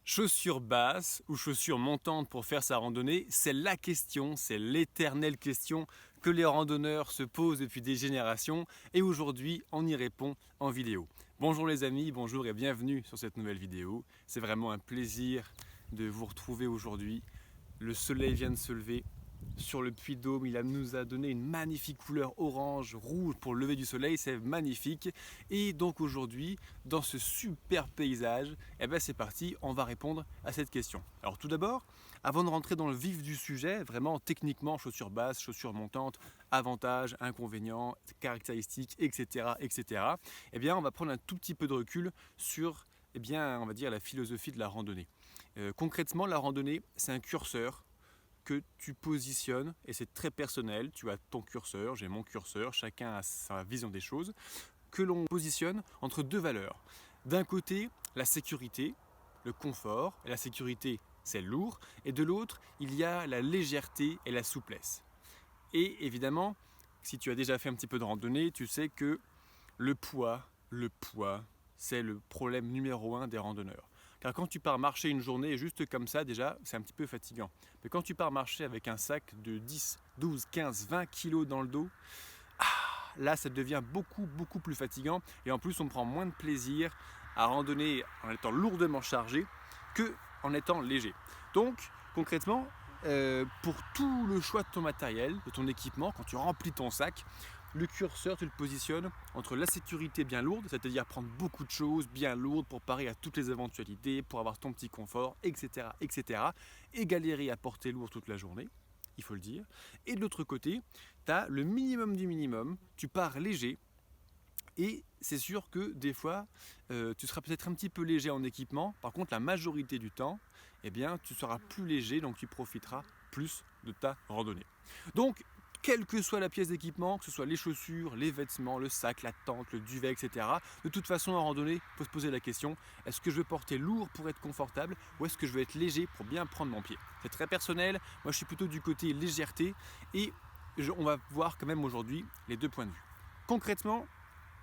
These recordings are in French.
Chaussures basses ou chaussures montantes pour faire sa randonnée, c'est la question, c'est l'éternelle question que les randonneurs se posent depuis des générations et aujourd'hui on y répond en vidéo. Bonjour les amis, bonjour et bienvenue sur cette nouvelle vidéo. C'est vraiment un plaisir de vous retrouver aujourd'hui. Le soleil vient de se lever sur le Puy-de-Dôme, nous a donné une magnifique couleur orange, rouge pour le lever du soleil, c'est magnifique. Et donc aujourd'hui, dans ce super paysage, c'est parti, on va répondre à cette question. Alors tout d'abord, avant de rentrer dans le vif du sujet, vraiment techniquement, chaussures basses, chaussures montantes, avantages, inconvénients, caractéristiques, etc. On va prendre un tout petit peu de recul sur on va dire la philosophie de la randonnée. Concrètement, la randonnée, c'est un curseur que tu positionnes, et c'est très personnel, tu as ton curseur, j'ai mon curseur, chacun a sa vision des choses, que l'on positionne entre deux valeurs. D'un côté, la sécurité, le confort, et la sécurité c'est lourd, et de l'autre, il y a la légèreté et la souplesse. Et évidemment, si tu as déjà fait un petit peu de randonnée, tu sais que le poids, c'est le problème numéro 1 des randonneurs. Car quand tu pars marcher une journée juste comme ça, déjà, c'est un petit peu fatigant. Mais quand tu pars marcher avec un sac de 10, 12, 15, 20 kilos dans le dos, là, ça devient beaucoup plus fatigant. Et en plus, on prend moins de plaisir à randonner en étant lourdement chargé qu'en étant léger. Donc, concrètement, pour tout le choix de ton matériel, de ton équipement, quand tu remplis ton sac, le curseur, tu le positionnes entre la sécurité bien lourde, c'est-à-dire prendre beaucoup de choses bien lourdes pour parer à toutes les éventualités, pour avoir ton petit confort, etc. et galérer à porter lourd toute la journée, il faut le dire. Et de l'autre côté, tu as le minimum du minimum, tu pars léger, et c'est sûr que des fois, tu seras peut-être un petit peu léger en équipement. Par contre, la majorité du temps, tu seras plus léger, donc tu profiteras plus de ta randonnée. Donc, quelle que soit la pièce d'équipement, que ce soit les chaussures, les vêtements, le sac, la tente, le duvet, etc. De toute façon, en randonnée, il faut se poser la question, est-ce que je veux porter lourd pour être confortable ou est-ce que je veux être léger pour bien prendre mon pied? C'est très personnel, moi je suis plutôt du côté légèreté et on va voir quand même aujourd'hui les deux points de vue. Concrètement,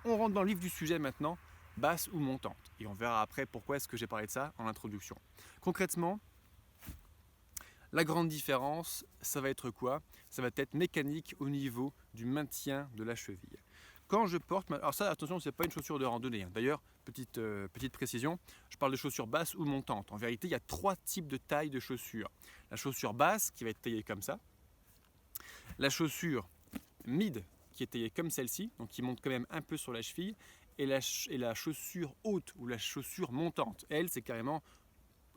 on rentre dans le vif du sujet maintenant, basse ou montante. Et on verra après pourquoi est-ce que j'ai parlé de ça en introduction. Concrètement, la grande différence, ça va être quoi? Ça va être mécanique au niveau du maintien de la cheville. Quand je porte, alors ça attention, c'est pas une chaussure de randonnée. D'ailleurs, petite précision, je parle de chaussures basses ou montantes. En vérité, il y a 3 types de taille de chaussures. La chaussure basse qui va être taillée comme ça. La chaussure mid qui est taillée comme celle-ci, donc qui monte quand même un peu sur la cheville. Et la chaussure haute ou la chaussure montante, elle, c'est carrément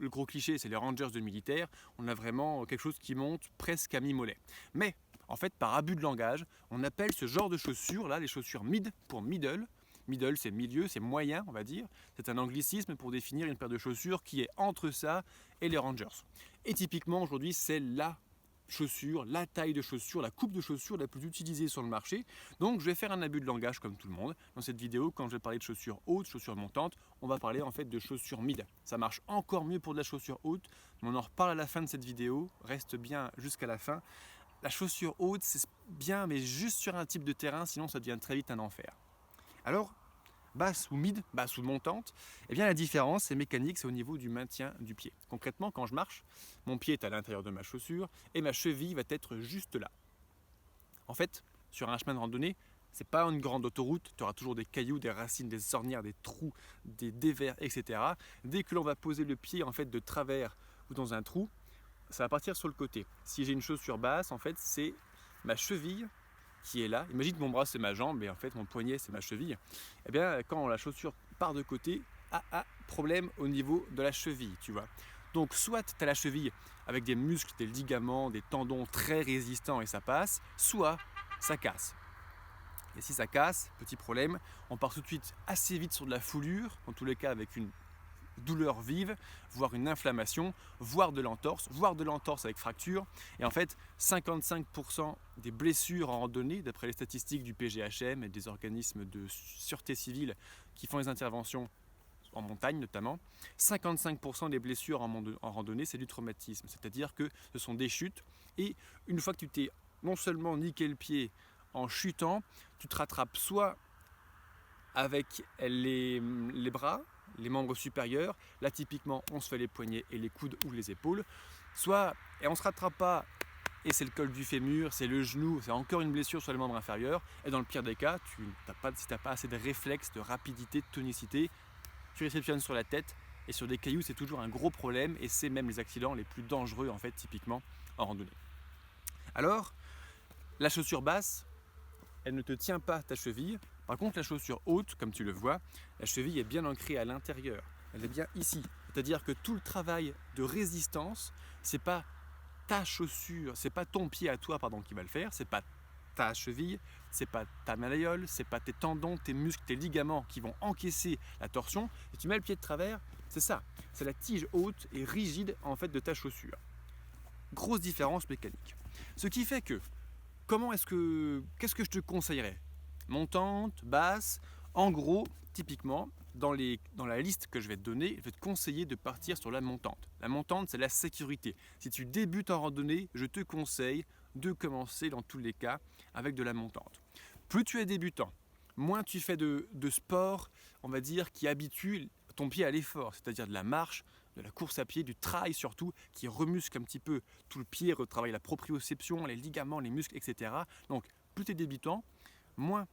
le gros cliché, c'est les rangers de militaire, on a vraiment quelque chose qui monte presque à mi-mollet. Mais en fait, par abus de langage, on appelle ce genre de chaussures là les chaussures mid pour middle. Middle, c'est milieu, c'est moyen, on va dire. C'est un anglicisme pour définir une paire de chaussures qui est entre ça et les rangers. Et typiquement aujourd'hui, c'est la chaussure, la taille de chaussure, la coupe de chaussure la plus utilisée sur le marché. Donc je vais faire un abus de langage comme tout le monde. Dans cette vidéo, quand je vais parler de chaussures hautes, chaussures montantes, on va parler en fait de chaussures mid. Ça marche encore mieux pour de la chaussure haute, mais on en reparle à la fin de cette vidéo. Reste bien jusqu'à la fin. La chaussure haute, c'est bien, mais juste sur un type de terrain, sinon ça devient très vite un enfer. Alors, basse ou mid, basse ou montante, la différence, c'est mécanique, c'est au niveau du maintien du pied. Concrètement, quand je marche, mon pied est à l'intérieur de ma chaussure et ma cheville va être juste là. En fait, sur un chemin de randonnée, c'est pas une grande autoroute, tu auras toujours des cailloux, des racines, des ornières, des trous, des dévers, etc. Dès que l'on va poser le pied en fait de travers ou dans un trou, ça va partir sur le côté. Si j'ai une chaussure basse, en fait, c'est ma cheville qui est là. Imagine que mon bras c'est ma jambe et en fait mon poignet c'est ma cheville. Quand la chaussure part de côté, problème au niveau de la cheville, tu vois. Donc soit tu as la cheville avec des muscles, des ligaments, des tendons très résistants et ça passe, soit ça casse. Et si ça casse, petit problème, on part tout de suite assez vite sur de la foulure, en tous les cas avec une douleur vive, voire une inflammation, voire de l'entorse avec fracture. Et en fait, 55% des blessures en randonnée, d'après les statistiques du PGHM et des organismes de sûreté civile qui font les interventions en montagne notamment, 55% des blessures en randonnée, c'est du traumatisme. C'est-à-dire que ce sont des chutes et une fois que tu t'es non seulement niqué le pied en chutant, tu te rattrapes soit avec les bras, les membres supérieurs. Là, typiquement, on se fait les poignets et les coudes ou les épaules. Soit, et on ne se rattrape pas, et c'est le col du fémur, c'est le genou, c'est encore une blessure sur les membres inférieurs. Et dans le pire des cas, si tu n'as pas assez de réflexes, de rapidité, de tonicité, tu réceptionnes sur la tête. Et sur des cailloux, c'est toujours un gros problème. Et c'est même les accidents les plus dangereux, en fait, typiquement, en randonnée. Alors, la chaussure basse, elle ne te tient pas ta cheville. Par contre, la chaussure haute, comme tu le vois, la cheville est bien ancrée à l'intérieur. Elle est bien ici. C'est-à-dire que tout le travail de résistance, c'est pas ta chaussure, c'est pas ton pied à toi qui va le faire, c'est pas ta cheville, c'est pas ta malléole, c'est pas tes tendons, tes muscles, tes ligaments qui vont encaisser la torsion. Et tu mets le pied de travers, c'est ça. C'est la tige haute et rigide en fait de ta chaussure. Grosse différence mécanique. Ce qui fait que qu'est-ce que je te conseillerais? Montante, basse, en gros, typiquement, dans la liste que je vais te donner, je vais te conseiller de partir sur la montante. La montante, c'est la sécurité. Si tu débutes en randonnée, je te conseille de commencer dans tous les cas avec de la montante. Plus tu es débutant, moins tu fais de sport, on va dire, qui habitue ton pied à l'effort, c'est-à-dire de la marche, de la course à pied, du trail surtout, qui remuscle un petit peu tout le pied, retravaille la proprioception, les ligaments, les muscles, etc. Donc, plus tu es débutant, moins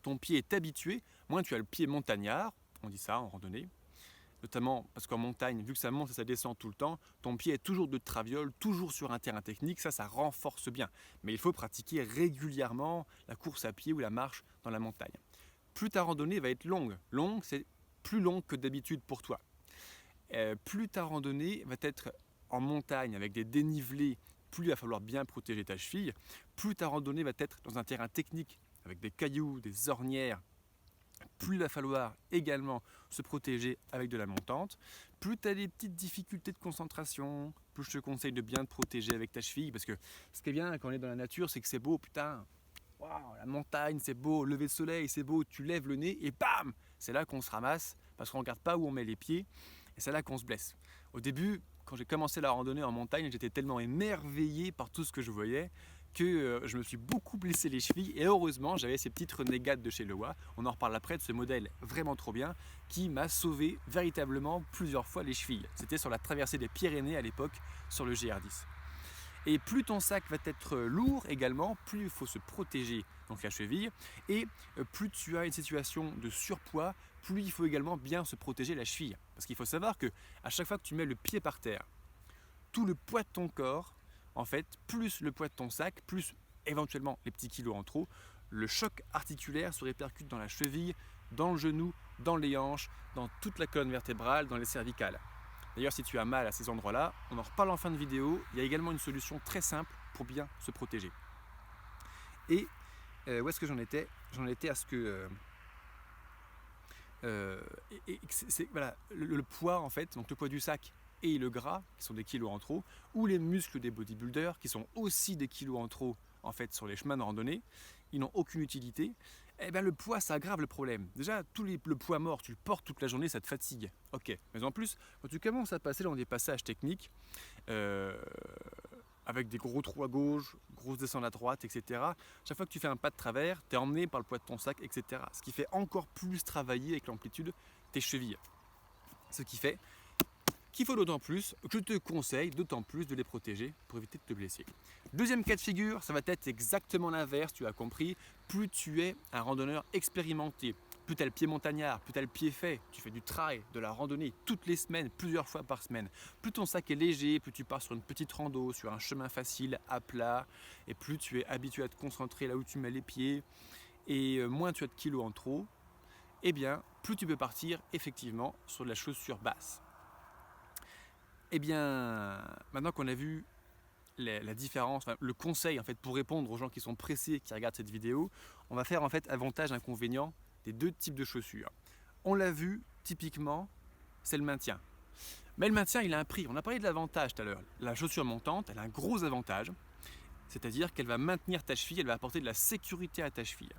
ton pied est habitué, moins tu as le pied montagnard, on dit ça en randonnée, notamment parce qu'en montagne, vu que ça monte et ça descend tout le temps, ton pied est toujours de traviole, toujours sur un terrain technique, ça renforce bien. Mais il faut pratiquer régulièrement la course à pied ou la marche dans la montagne. Plus ta randonnée va être longue, c'est plus long que d'habitude pour toi. Plus ta randonnée va être en montagne avec des dénivelés, plus il va falloir bien protéger ta cheville, plus ta randonnée va être dans un terrain technique avec des cailloux, des ornières, plus il va falloir également se protéger avec de la montante, plus tu as des petites difficultés de concentration, plus je te conseille de bien te protéger avec ta cheville, parce que ce qui est bien quand on est dans la nature, c'est que c'est beau, putain, waouh, la montagne c'est beau, lever de soleil c'est beau, tu lèves le nez et bam, c'est là qu'on se ramasse, parce qu'on ne regarde pas où on met les pieds, et c'est là qu'on se blesse. Au début, quand j'ai commencé la randonnée en montagne, j'étais tellement émerveillé par tout ce que je voyais, que je me suis beaucoup blessé les chevilles et heureusement j'avais ces petites renégades de chez Lewa, on en reparle après de ce modèle vraiment trop bien qui m'a sauvé véritablement plusieurs fois les chevilles. C'était sur la traversée des Pyrénées à l'époque sur le GR10. Et plus ton sac va être lourd également, plus il faut se protéger donc la cheville et plus tu as une situation de surpoids, plus il faut également bien se protéger la cheville. Parce qu'il faut savoir que à chaque fois que tu mets le pied par terre, tout le poids de ton corps, en fait, plus le poids de ton sac, plus éventuellement les petits kilos en trop, le choc articulaire se répercute dans la cheville, dans le genou, dans les hanches, dans toute la colonne vertébrale, dans les cervicales. D'ailleurs, si tu as mal à ces endroits-là, on en reparle en fin de vidéo, il y a également une solution très simple pour bien se protéger. Et où est-ce que j'en étais? J'en étais à ce que... voilà, le poids en fait, donc le poids du sac et le gras, qui sont des kilos en trop, ou les muscles des bodybuilders, qui sont aussi des kilos en trop en fait sur les chemins de randonnée, ils n'ont aucune utilité. Eh bien le poids, ça aggrave le problème. Déjà, le poids mort, tu le portes toute la journée, ça te fatigue. Ok, mais en plus, quand tu commences à passer dans des passages techniques, avec des gros trous à gauche, grosses descentes à droite, etc. Chaque fois que tu fais un pas de travers, tu es emmené par le poids de ton sac, etc. Ce qui fait encore plus travailler avec l'amplitude tes chevilles. Ce qui fait qu'il faut d'autant plus, je te conseille d'autant plus de les protéger pour éviter de te blesser. Deuxième cas de figure, ça va être exactement l'inverse, tu as compris. Plus tu es un randonneur expérimenté, plus tu as le pied montagnard, plus tu as le pied fait, tu fais du trail, de la randonnée toutes les semaines, plusieurs fois par semaine. Plus ton sac est léger, plus tu pars sur une petite rando, sur un chemin facile, à plat, et plus tu es habitué à te concentrer là où tu mets les pieds, et moins tu as de kilos en trop, eh bien, plus tu peux partir effectivement sur de la chaussure basse. Eh bien, maintenant qu'on a vu la différence, le conseil en fait pour répondre aux gens qui sont pressés, qui regardent cette vidéo, on va faire en fait avantage-inconvénient des deux types de chaussures. On l'a vu, typiquement, c'est le maintien. Mais le maintien, il a un prix. On a parlé de l'avantage tout à l'heure. La chaussure montante, elle a un gros avantage, c'est-à-dire qu'elle va maintenir ta cheville, elle va apporter de la sécurité à ta cheville.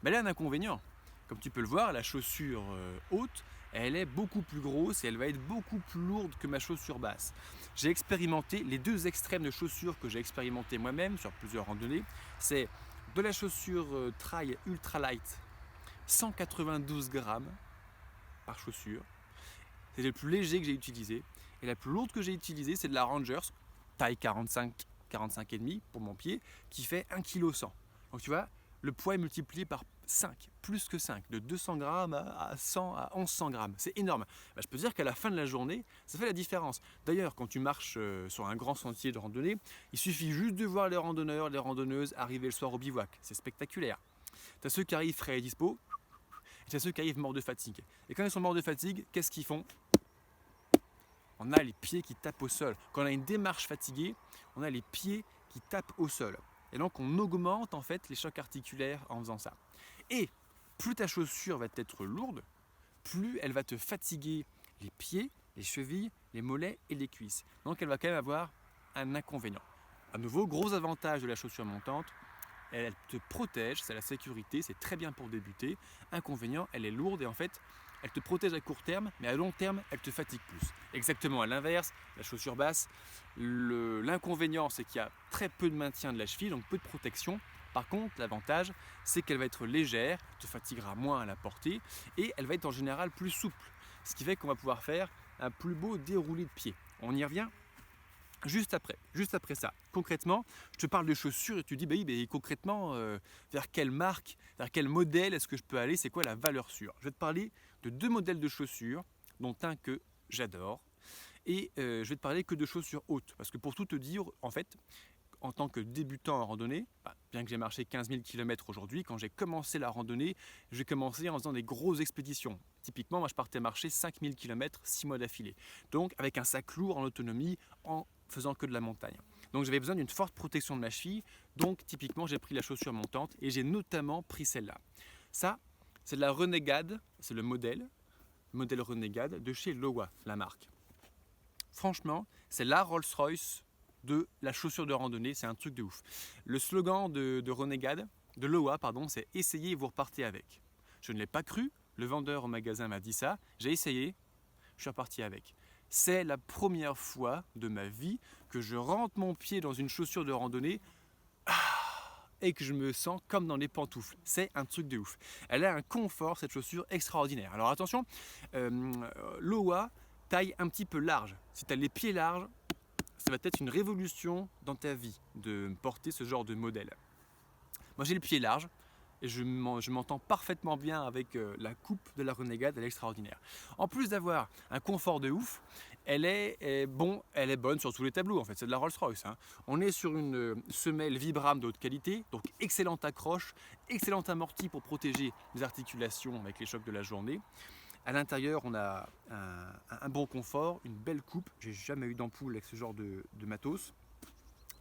Mais elle a un inconvénient. Comme tu peux le voir, la chaussure haute, elle est beaucoup plus grosse et elle va être beaucoup plus lourde que ma chaussure basse. J'ai expérimenté les deux extrêmes de chaussures que j'ai expérimenté moi-même sur plusieurs randonnées. C'est de la chaussure trail ultra light, 192 grammes par chaussure. C'est le plus léger que j'ai utilisé. Et la plus lourde que j'ai utilisée, c'est de la Rangers, taille 45, 45,5 pour mon pied, qui fait 1,1 kg. Donc tu vois, le poids est multiplié par 5, plus que 5, de 200 grammes à 100 à 1100 grammes. C'est énorme. Je peux dire qu'à la fin de la journée, ça fait la différence. D'ailleurs, quand tu marches sur un grand sentier de randonnée, il suffit juste de voir les randonneurs, les randonneuses arriver le soir au bivouac. C'est spectaculaire. Tu as ceux qui arrivent frais et dispo, et tu as ceux qui arrivent morts de fatigue. Et quand ils sont morts de fatigue, qu'est-ce qu'ils font? On a les pieds qui tapent au sol. Quand on a une démarche fatiguée, on a les pieds qui tapent au sol. Et donc on augmente en fait les chocs articulaires en faisant ça. Et plus ta chaussure va être lourde, plus elle va te fatiguer les pieds, les chevilles, les mollets et les cuisses. Donc elle va quand même avoir un inconvénient. À nouveau, gros avantage de la chaussure montante, elle te protège, c'est la sécurité, c'est très bien pour débuter. Inconvénient, elle est lourde et en fait, elle te protège à court terme, mais à long terme, elle te fatigue plus. Exactement à l'inverse, la chaussure basse, l'inconvénient, c'est qu'il y a très peu de maintien de la cheville, donc peu de protection. Par contre, l'avantage, c'est qu'elle va être légère, te fatiguera moins à la porter, et elle va être en général plus souple. Ce qui fait qu'on va pouvoir faire un plus beau déroulé de pied. On y revient juste après ça. Concrètement, je te parle de chaussures et tu dis, concrètement, vers quelle marque, vers quel modèle est-ce que je peux aller, c'est quoi la valeur sûre? Je vais te parler de 2 modèles de chaussures, dont un que j'adore, et je vais te parler que de chaussures hautes, parce que pour tout te dire, en fait, en tant que débutant en randonnée, bien que j'ai marché 15 000 km aujourd'hui, quand j'ai commencé la randonnée, j'ai commencé en faisant des grosses expéditions. Typiquement, moi je partais marcher 5 000 km 6 mois d'affilée. Donc avec un sac lourd en autonomie, en faisant que de la montagne. Donc j'avais besoin d'une forte protection de ma cheville, donc typiquement j'ai pris la chaussure montante et j'ai notamment pris celle-là. Ça, c'est de la Renegade, c'est le modèle Renegade de chez Lowa, la marque. Franchement, c'est la Rolls-Royce de la chaussure de randonnée, c'est un truc de ouf. Le slogan de Renegade, de Lowa, pardon, c'est « Essayez et vous repartez avec ». Je ne l'ai pas cru, le vendeur au magasin m'a dit ça, j'ai essayé, je suis reparti avec. C'est la première fois de ma vie que je rentre mon pied dans une chaussure de randonnée et que je me sens comme dans les pantoufles. C'est un truc de ouf. Elle a un confort, cette chaussure, extraordinaire. Alors attention, Lowa, taille un petit peu large. Si tu as les pieds larges, ça va être une révolution dans ta vie de porter ce genre de modèle. Moi j'ai le pied large et je m'entends parfaitement bien avec la coupe de la Renegade, elle est extraordinaire. En plus d'avoir un confort de ouf, elle est bonne sur tous les tableaux en fait, c'est de la Rolls-Royce. On est sur une semelle Vibram de haute qualité, donc excellente accroche, excellente amorti pour protéger les articulations avec les chocs de la journée. À l'intérieur, on a un bon confort, une belle coupe. J'ai jamais eu d'ampoule avec ce genre de matos.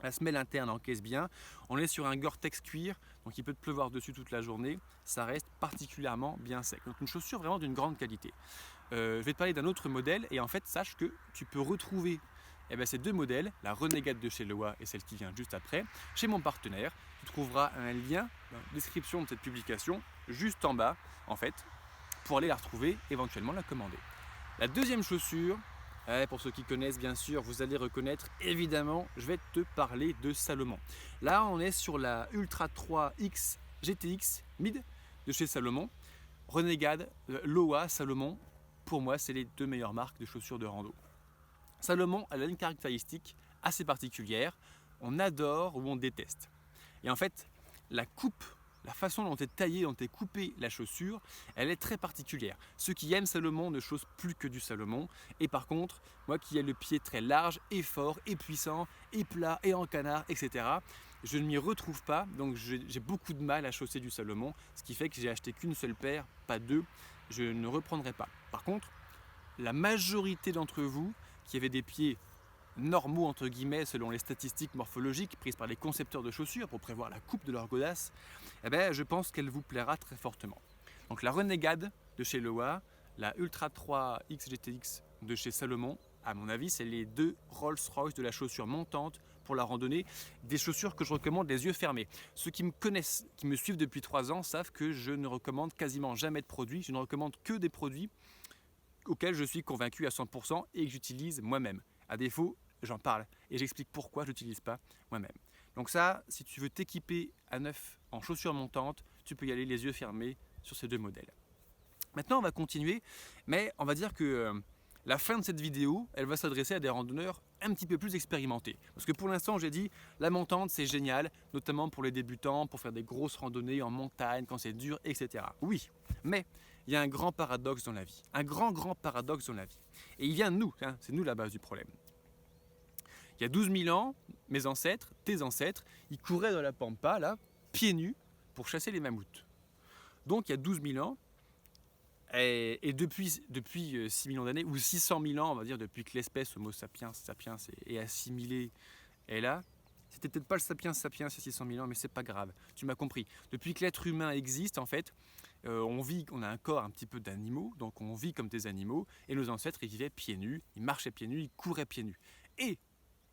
La semelle interne encaisse bien. On est sur un Gore-Tex cuir, donc il peut te pleuvoir dessus toute la journée. Ça reste particulièrement bien sec. Donc une chaussure vraiment d'une grande qualité. Je vais te parler d'un autre modèle et en fait, sache que tu peux retrouver ces 2 modèles, la Renegade de chez Lowa et celle qui vient juste après, chez mon partenaire. Tu trouveras un lien dans la description de cette publication, juste en bas, en fait, pour aller la retrouver, éventuellement la commander. La deuxième chaussure, pour ceux qui connaissent bien sûr, vous allez reconnaître évidemment, je vais te parler de Salomon. Là on est sur la Ultra 3 X GTX Mid de chez Salomon. Renegade, Lowa, Salomon, pour moi c'est les 2 meilleures marques de chaussures de rando. Salomon elle a une caractéristique assez particulière, on adore ou on déteste. Et en fait la coupe, la façon dont est taillée, dont est coupée la chaussure, elle est très particulière. Ceux qui aiment Salomon ne chaussent plus que du Salomon. Et par contre, moi qui ai le pied très large et fort et puissant et plat et en canard, etc., je ne m'y retrouve pas. Donc j'ai beaucoup de mal à chausser du Salomon. Ce qui fait que j'ai acheté qu'une seule paire, pas 2. Je ne reprendrai pas. Par contre, la majorité d'entre vous qui avez des pieds normaux entre guillemets selon les statistiques morphologiques prises par les concepteurs de chaussures pour prévoir la coupe de leur godasse, je pense qu'elle vous plaira très fortement. Donc la Renegade de chez Lowa, la Ultra 3 X GTX de chez Salomon, à mon avis c'est les 2 Rolls-Royce de la chaussure montante pour la randonnée, des chaussures que je recommande les yeux fermés. Ceux qui me connaissent, qui me suivent depuis 3 ans savent que je ne recommande quasiment jamais de produits, je ne recommande que des produits auxquels je suis convaincu à 100% et que j'utilise moi-même. À défaut, j'en parle et j'explique pourquoi je n'utilise pas moi-même. Donc ça, si tu veux t'équiper à neuf en chaussures montantes, tu peux y aller les yeux fermés sur ces 2 modèles. Maintenant, on va continuer, mais on va dire que la fin de cette vidéo, elle va s'adresser à des randonneurs un petit peu plus expérimentés. Parce que pour l'instant, j'ai dit, la montante, c'est génial, notamment pour les débutants, pour faire des grosses randonnées en montagne, quand c'est dur, etc. Oui, mais il y a un grand paradoxe dans la vie. Un grand paradoxe dans la vie. Et il vient de nous, hein, c'est nous la base du problème. Il y a 12 000 ans, mes ancêtres, tes ancêtres, ils couraient dans la pampa, là, pieds nus, pour chasser les mammouths. Donc il y a 12 000 ans, et depuis 6 millions d'années, ou 600 000 ans, on va dire, depuis que l'espèce Homo sapiens est assimilée, est là. C'était peut-être pas le sapiens sapiens il y a 600 000 ans, mais c'est pas grave, tu m'as compris. Depuis que l'être humain existe, en fait, on a un corps un petit peu d'animaux, donc on vit comme des animaux, et nos ancêtres, ils vivaient pieds nus, ils marchaient pieds nus, ils couraient pieds nus. Et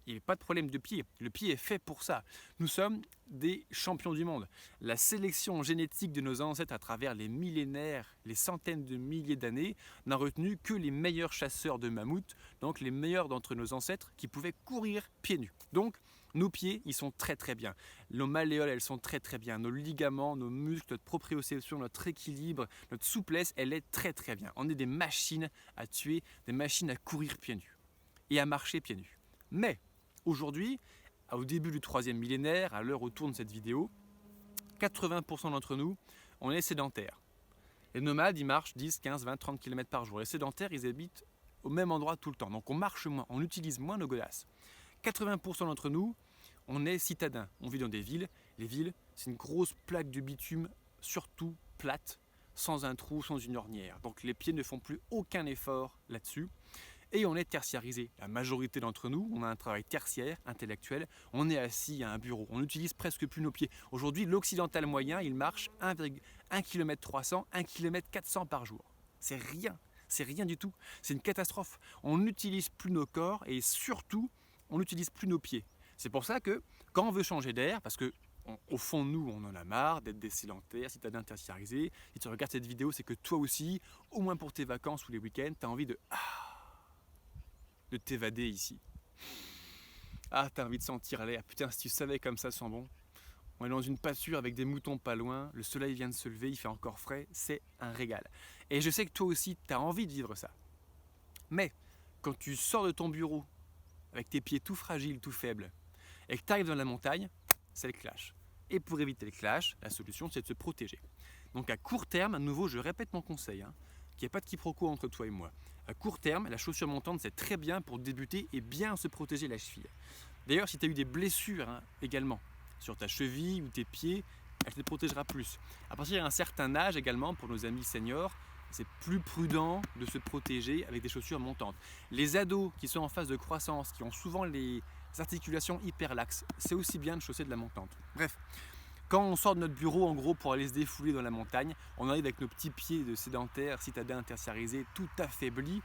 il n'y a pas de problème de pied. Le pied est fait pour ça. Nous sommes des champions du monde. La sélection génétique de nos ancêtres à travers les millénaires, les centaines de milliers d'années, n'a retenu que les meilleurs chasseurs de mammouths, donc les meilleurs d'entre nos ancêtres qui pouvaient courir pieds nus. Donc, nos pieds, ils sont très bien. Nos malléoles, elles sont très bien. Nos ligaments, nos muscles, notre proprioception, notre équilibre, notre souplesse, elle est très bien. On est des machines à tuer, des machines à courir pieds nus et à marcher pieds nus. Mais aujourd'hui, au début du 3e millénaire, à l'heure où tourne cette vidéo, 80% d'entre nous, on est sédentaires. Les nomades, ils marchent 10, 15, 20, 30 km par jour. Les sédentaires, ils habitent au même endroit tout le temps. Donc on marche moins, on utilise moins nos godasses. 80% d'entre nous, on est citadins. On vit dans des villes. Les villes, c'est une grosse plaque de bitume, surtout plate, sans un trou, sans une ornière. Donc les pieds ne font plus aucun effort là-dessus. Et on est tertiarisé. La majorité d'entre nous, on a un travail tertiaire, intellectuel. On est assis à un bureau. On n'utilise presque plus nos pieds. Aujourd'hui, l'occidental moyen, il marche 1 km 300, 1 km 400 par jour. C'est rien du tout. C'est une catastrophe. On n'utilise plus nos corps et surtout, on n'utilise plus nos pieds. C'est pour ça que quand on veut changer d'air, parce que au fond de nous, on en a marre d'être des sédentaires, citadins tertiarisés. Si tu regardes cette vidéo, c'est que toi aussi, au moins pour tes vacances ou les week-ends, tu as envie de t'évader ici. Ah, t'as envie de sentir l'air. Putain, si tu savais comme ça sent bon. On est dans une pâture avec des moutons pas loin, le soleil vient de se lever, il fait encore frais, c'est un régal. Et je sais que toi aussi, t'as envie de vivre ça. Mais, quand tu sors de ton bureau, avec tes pieds tout fragiles, tout faibles, et que tu arrives dans la montagne, c'est le clash. Et pour éviter le clash, la solution, c'est de se protéger. Donc à court terme, à nouveau, je répète mon conseil, qu'il n'y ait pas de quiproquo entre toi et moi. À court terme, la chaussure montante, c'est très bien pour débuter et bien se protéger la cheville. D'ailleurs, si tu as eu des blessures également sur ta cheville ou tes pieds, elle te protégera plus. À partir d'un certain âge également, pour nos amis seniors, c'est plus prudent de se protéger avec des chaussures montantes. Les ados qui sont en phase de croissance, qui ont souvent les articulations hyper laxes, c'est aussi bien de chausser de la montante. Bref, quand on sort de notre bureau en gros pour aller se défouler dans la montagne, on arrive avec nos petits pieds de sédentaires, citadins tertiarisés, tout affaiblis.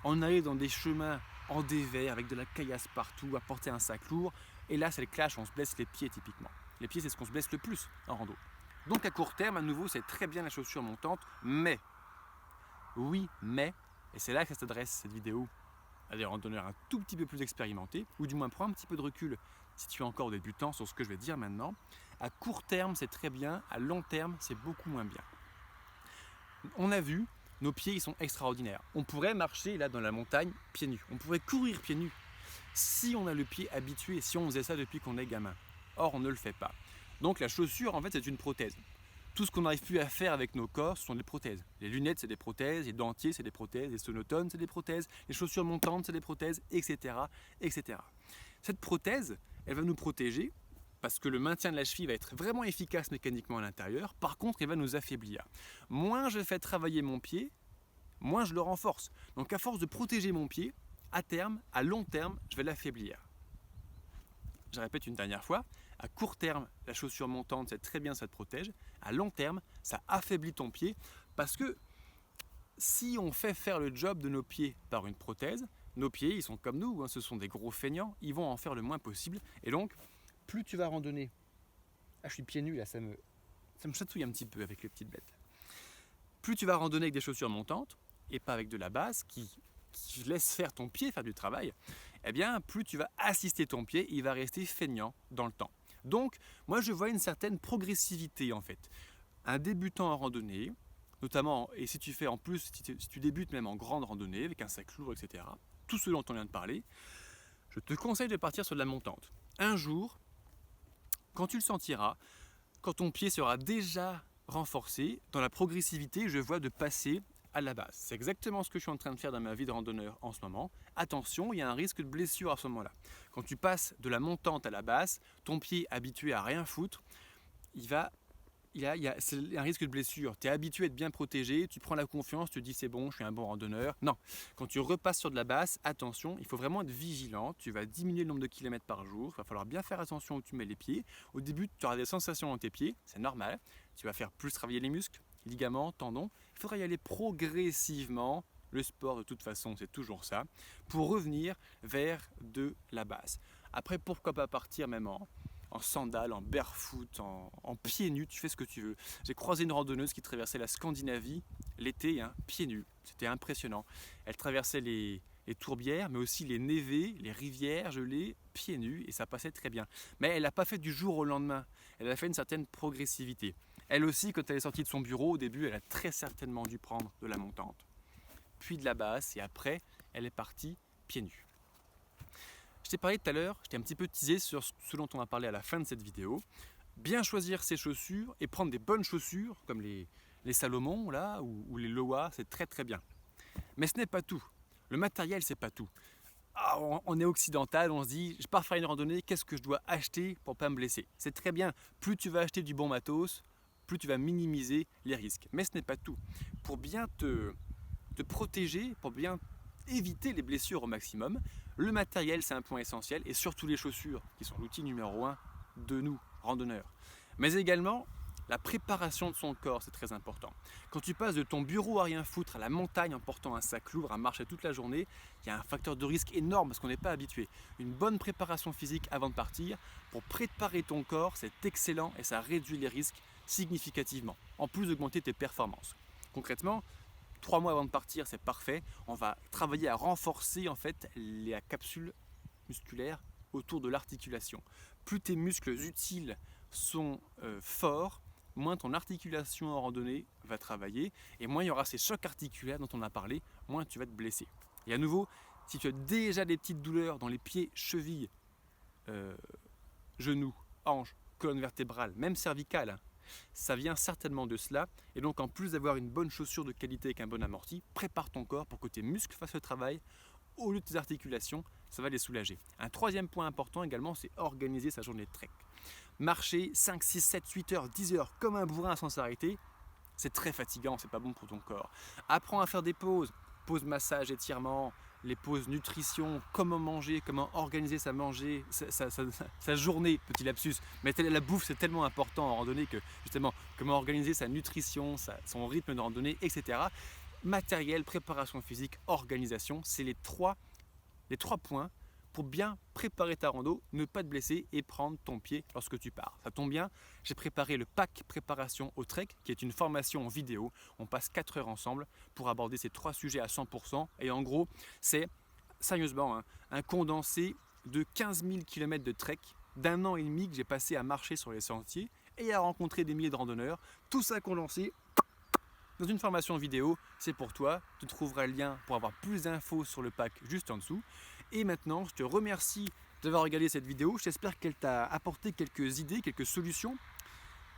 On arrive dans des chemins en dévers avec de la caillasse partout, à porter un sac lourd. Et là, c'est le clash, on se blesse les pieds typiquement. Les pieds, c'est ce qu'on se blesse le plus en rando. Donc à court terme, à nouveau, c'est très bien la chaussure montante, mais, et c'est là que ça s'adresse cette vidéo, à des randonneurs un tout petit peu plus expérimentés, ou du moins prends un petit peu de recul si tu es encore débutant sur ce que je vais dire maintenant. À court terme, c'est très bien, à long terme, c'est beaucoup moins bien. On a vu, nos pieds, ils sont extraordinaires. On pourrait marcher là dans la montagne pieds nus, on pourrait courir pieds nus, si on a le pied habitué, si on faisait ça depuis qu'on est gamin. Or, on ne le fait pas. Donc la chaussure, en fait, c'est une prothèse. Tout ce qu'on n'arrive plus à faire avec nos corps, ce sont des prothèses. Les lunettes, c'est des prothèses, les dentiers, c'est des prothèses, les sonotones, c'est des prothèses, les chaussures montantes, c'est des prothèses, etc., etc. Cette prothèse, elle va nous protéger parce que le maintien de la cheville va être vraiment efficace mécaniquement à l'intérieur. Par contre, elle va nous affaiblir. Moins je fais travailler mon pied, moins je le renforce. Donc à force de protéger mon pied, à terme, à long terme, je vais l'affaiblir. Je répète une dernière fois, à court terme, la chaussure montante, c'est très bien, ça te protège. À long terme, ça affaiblit ton pied parce que si on fait faire le job de nos pieds par une prothèse, nos pieds, ils sont comme nous, ce sont des gros feignants, ils vont en faire le moins possible. Et donc, plus tu vas randonner, je suis pieds nus là, ça me chatouille un petit peu avec les petites bêtes. Plus tu vas randonner avec des chaussures montantes et pas avec de la base qui laisse faire ton pied faire du travail, eh bien, plus tu vas assister ton pied, il va rester feignant dans le temps. Donc, moi, je vois une certaine progressivité en fait. Un débutant en randonnée, notamment, et si tu fais en plus, si tu débutes même en grande randonnée avec un sac lourd, etc., tout ce dont on vient de parler, je te conseille de partir sur de la montante. Un jour, quand tu le sentiras, quand ton pied sera déjà renforcé, dans la progressivité, je vois de passer à la base. C'est exactement ce que je suis en train de faire dans ma vie de randonneur en ce moment. Attention, il y a un risque de blessure à ce moment-là. Quand tu passes de la montante à la basse, ton pied habitué à rien foutre, c'est un risque de blessure. Tu es habitué à être bien protégé, tu prends la confiance, tu te dis c'est bon, je suis un bon randonneur. Non, quand tu repasses sur de la basse, attention, il faut vraiment être vigilant. Tu vas diminuer le nombre de kilomètres par jour, il va falloir bien faire attention où tu mets les pieds. Au début, tu auras des sensations dans tes pieds, c'est normal. Tu vas faire plus travailler les muscles, ligaments, tendons. Il faudra y aller progressivement. Le sport, de toute façon, c'est toujours ça, pour revenir vers de la base. Après, pourquoi pas partir même en sandales, en barefoot, en pieds nus, tu fais ce que tu veux. J'ai croisé une randonneuse qui traversait la Scandinavie l'été, pieds nus. C'était impressionnant. Elle traversait les tourbières, mais aussi les névés, les rivières gelées, pieds nus, et ça passait très bien. Mais elle n'a pas fait du jour au lendemain. Elle a fait une certaine progressivité. Elle aussi, quand elle est sortie de son bureau, au début, elle a très certainement dû prendre de la montante, puis de la basse, et après, elle est partie pieds nus. Je t'ai parlé tout à l'heure, je t'ai un petit peu teasé sur ce dont on va parler à la fin de cette vidéo. Bien choisir ses chaussures et prendre des bonnes chaussures, comme les Salomon là, ou les Loa, c'est très très bien. Mais ce n'est pas tout. Le matériel, c'est pas tout. On est occidental, on se dit, je pars faire une randonnée, qu'est-ce que je dois acheter pour ne pas me blesser? C'est très bien, plus tu vas acheter du bon matos, plus tu vas minimiser les risques. Mais ce n'est pas tout. Pour bien te protéger, pour bien éviter les blessures au maximum, le matériel c'est un point essentiel, et surtout les chaussures qui sont l'outil numéro 1 de nous, randonneurs. Mais également la préparation de son corps, c'est très important. Quand tu passes de ton bureau à rien foutre à la montagne en portant un sac lourd, à marcher toute la journée, il y a un facteur de risque énorme parce qu'on n'est pas habitué. Une bonne préparation physique avant de partir, pour préparer ton corps, c'est excellent et ça réduit les risques significativement, en plus d'augmenter tes performances. Concrètement, 3 mois avant de partir, c'est parfait. On va travailler à renforcer en fait la capsule musculaire autour de l'articulation. Plus tes muscles utiles sont forts, moins ton articulation en randonnée va travailler, et moins il y aura ces chocs articulaires dont on a parlé, moins tu vas te blesser. Et à nouveau, si tu as déjà des petites douleurs dans les pieds, chevilles, genoux, hanches, colonne vertébrale, même cervicale, ça vient certainement de cela, et donc en plus d'avoir une bonne chaussure de qualité avec un bon amorti, prépare ton corps pour que tes muscles fassent le travail au lieu de tes articulations, ça va les soulager. Un troisième point important également, c'est organiser sa journée de trek. Marcher 5, 6, 7, 8 heures, 10 heures comme un bourrin sans s'arrêter, c'est très fatigant, c'est pas bon pour ton corps. Apprends à faire des pauses, massage, étirement, les pauses nutrition, comment manger, comment organiser sa journée, petit lapsus. Mais la bouffe, c'est tellement important en randonnée que justement, comment organiser sa nutrition, son rythme de randonnée, etc. Matériel, préparation physique, organisation, c'est les trois points pour bien préparer ta rando, ne pas te blesser et prendre ton pied lorsque tu pars. Ça tombe bien, j'ai préparé le pack préparation au trek, qui est une formation en vidéo. On passe 4 heures ensemble pour aborder ces 3 sujets à 100%. Et en gros, c'est sérieusement un condensé de 15 000 km de trek, d'1 an et demi que j'ai passé à marcher sur les sentiers et à rencontrer des milliers de randonneurs. Tout ça condensé dans une formation vidéo, c'est pour toi. Tu trouveras le lien pour avoir plus d'infos sur le pack juste en dessous. Et maintenant, je te remercie d'avoir regardé cette vidéo. J'espère qu'elle t'a apporté quelques idées, quelques solutions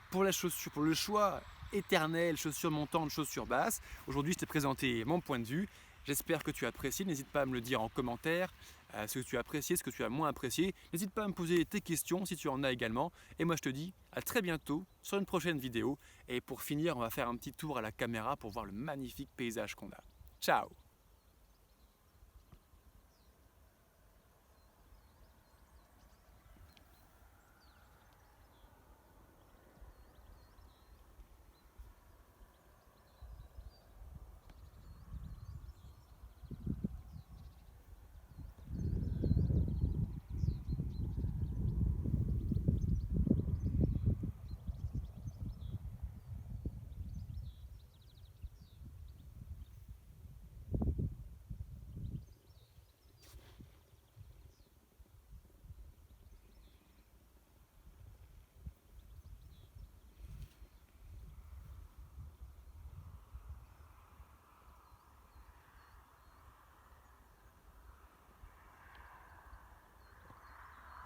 pour la chaussure, pour le choix éternel, chaussures montantes, chaussures basses. Aujourd'hui, je t'ai présenté mon point de vue. J'espère que tu as apprécié. N'hésite pas à me le dire en commentaire, ce que tu as apprécié, ce que tu as moins apprécié. N'hésite pas à me poser tes questions si tu en as également. Et moi, je te dis à très bientôt sur une prochaine vidéo. Et pour finir, on va faire un petit tour à la caméra pour voir le magnifique paysage qu'on a. Ciao!